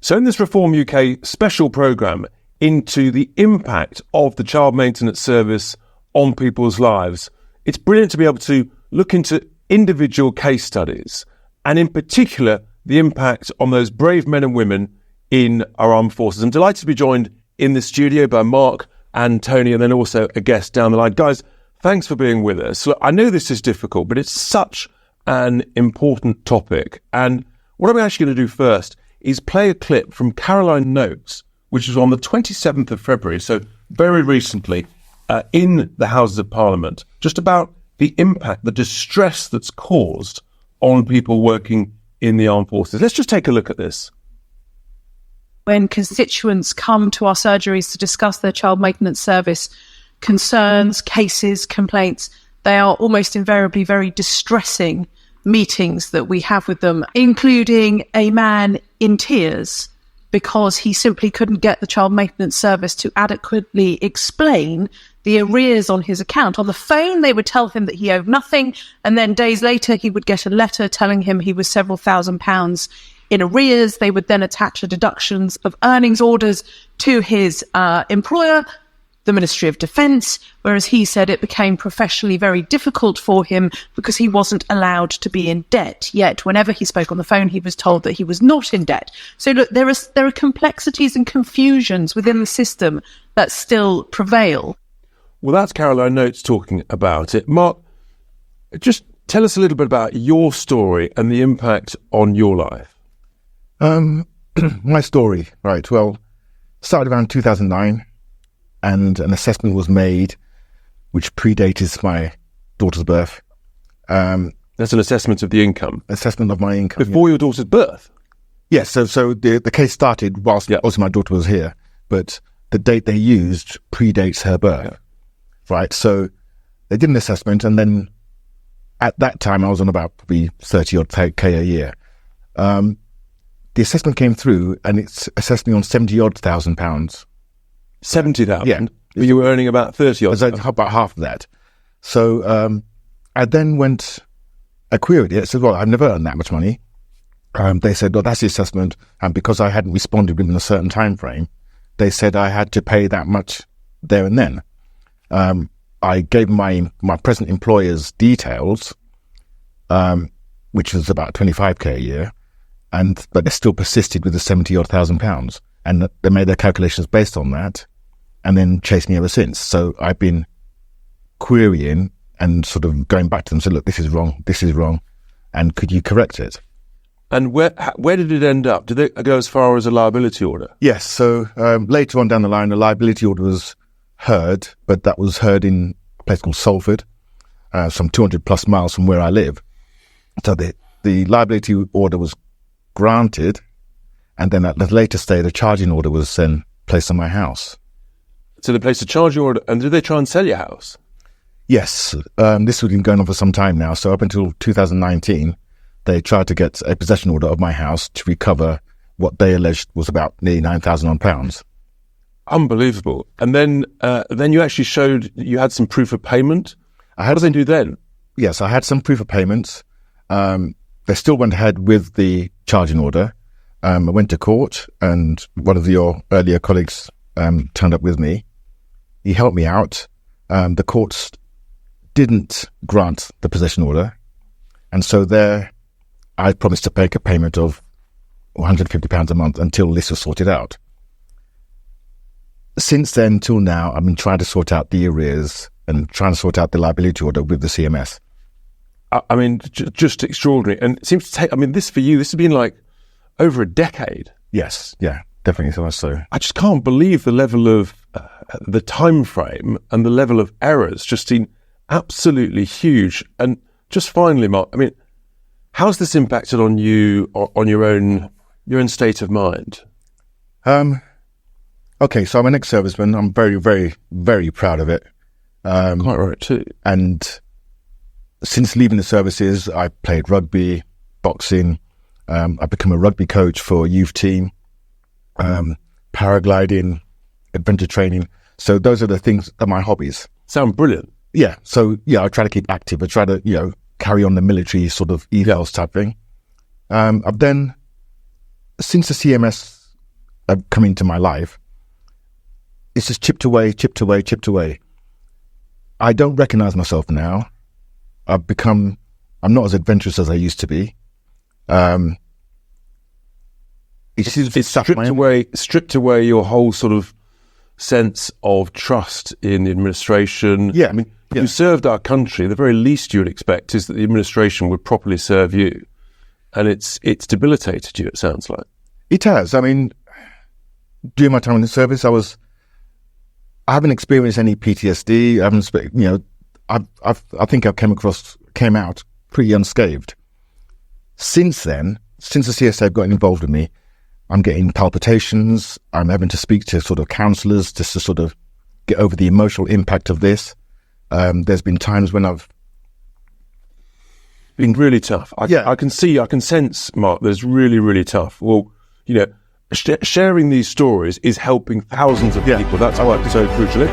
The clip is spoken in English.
So in this Reform UK special programme into the impact of the child maintenance service on people's lives, it's brilliant to be able to look into individual case studies and in particular the impact on those brave men and women in our armed forces. I'm delighted to be joined in the studio by Mark and Tony, and then also a guest down the line. Guys, thanks for being with us. Look, I know this is difficult, but it's such an important topic. And what I'm actually going to do first is play a clip from Caroline Noakes, which was on the 27th of February, so very recently, in the Houses of Parliament, just about the impact, the distress that's caused on people working in the armed forces. Let's just take a look at this. When constituents come to our surgeries to discuss their child maintenance service concerns, cases, complaints, they are almost invariably very distressing meetings that we have with them, including a man in tears because he simply couldn't get the child maintenance service to adequately explain the arrears on his account. On the phone, they would tell him that he owed nothing, and then days later he would get a letter telling him he was several £1,000s in arrears. They would then attach a deductions of earnings orders to his employer, the Ministry of Defence, whereas he said it became professionally very difficult for him because he wasn't allowed to be in debt. Yet whenever he spoke on the phone, he was told that he was not in debt. So look, there are complexities and confusions within the system that still prevail. Well, that's Caroline Noakes talking about it. Mark, just tell us a little bit about your story and the impact on your life. My story, right, well, started around 2009 and an assessment was made which predated my daughter's birth. That's an assessment of the income? Assessment of my income. Before your daughter's birth? Yes, so the case started whilst also my daughter was here, but the date they used predates her birth, right? So they did an assessment and then at that time I was on about probably 30 odd K a year. The assessment came through and it's assessed me on 70 odd £1,000. 70,000? Yeah. But you were earning about 30 odd? About half of that. So I then I queried it. I said, well, I've never earned that much money. They said, well, that's the assessment. And because I hadn't responded within a certain time frame, they said I had to pay that much there and then. I gave my present employer's details, which was about 25k a year. But they still persisted with the 70 odd £1,000, and they made their calculations based on that, and then chased me ever since. So I've been querying and sort of going back to them, saying, "Look, this is wrong, and could you correct it?" And where did it end up? Did it go as far as a liability order? Yes. So later on down the line, a liability order was heard, but that was heard in a place called Salford, some 200 plus miles from where I live. So the liability order was granted, and then at the later stage, a charging order was then placed on my house. So they placed a charging order, and did they try and sell your house? Yes, this has been going on for some time now. So up until 2019, they tried to get a possession order of my house to recover what they alleged was about nearly £9,000. Unbelievable. And then you actually showed you had some proof of payment. What did they do then? Yes, I had some proof of payments. They still went ahead with the charging order. I went to court, and one of your earlier colleagues turned up with me. He helped me out. The courts didn't grant the possession order, and so there I promised to pay a payment of £150 a month until this was sorted out. Since then till now, I've been trying to sort out the arrears and trying to sort out the liability order with the CMS. I mean, just extraordinary. And it seems to take, this for you, this has been like over a decade. Yes, yeah, definitely so. I just can't believe the level of, the time frame and the level of errors just seem absolutely huge. And just finally, Mark, how's this impacted on you, on your own state of mind? Okay, so I'm an ex-serviceman. I'm very, very, very proud of it. Quite right too. And since leaving the services, I played rugby, boxing. I've become a rugby coach for a youth team, paragliding, adventure training. So those are the things that are my hobbies. Sound brilliant. Yeah. So yeah, I try to keep active. I try to, carry on the military sort of ethos type thing. I've then, since the CMS come into my life, it's just chipped away, chipped away, chipped away. I don't recognize myself now. I'm not as adventurous as I used to be. It's stripped away your whole sort of sense of trust in administration. Yeah. I mean, if you served our country, the very least you would expect is that the administration would properly serve you. And it's debilitated you, it sounds like. It has. I mean, during my time in the service, I haven't experienced any PTSD. I think I came out pretty unscathed. Since then, since the CSA got involved with me, I'm getting palpitations. I'm having to speak to sort of counsellors just to sort of get over the emotional impact of this. There's been times when I've been really tough. I can sense, Mark, there's really, really tough. Well, sharing these stories is helping thousands of people. That's why it's so crucial.